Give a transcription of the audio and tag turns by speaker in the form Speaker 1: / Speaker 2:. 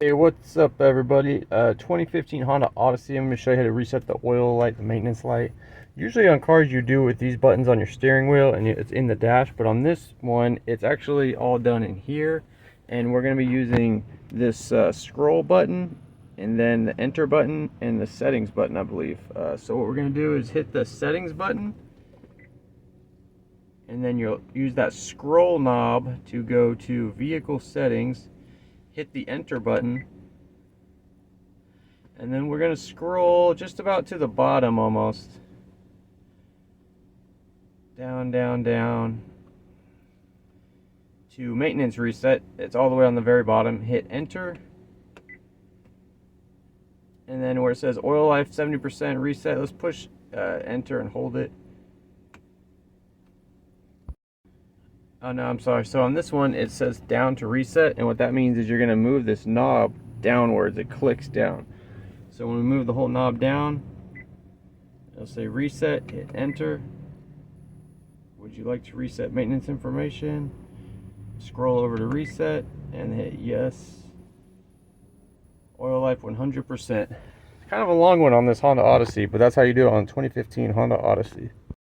Speaker 1: Hey, what's up, everybody? 2015 Honda Odyssey. I'm going to show you how to reset the oil light, the maintenance light. Usually on cars you do with these buttons on your steering wheel and it's in the dash, but on this one it's actually all done in here. And we're going to be using this scroll button and then the enter button and the settings button, I believe. So what we're going to do is hit the settings button, and then you'll use that scroll knob to go to vehicle settings, hit the enter button, and then we're going to scroll just about to the bottom almost. Down, down, down to maintenance reset. It's all the way on the very bottom. Hit enter. And then where it says oil life 70% reset, let's push enter and hold it. Oh no, I'm sorry. So on this one it says down to reset, and what that means is you're going to move this knob downwards. It clicks down. So when we move the whole knob down, it'll say reset, hit enter. Would you like to reset maintenance information? Scroll over to reset and hit yes. Oil life 100%. It's kind of a long one on this Honda Odyssey, but that's how you do it on 2015 Honda Odyssey.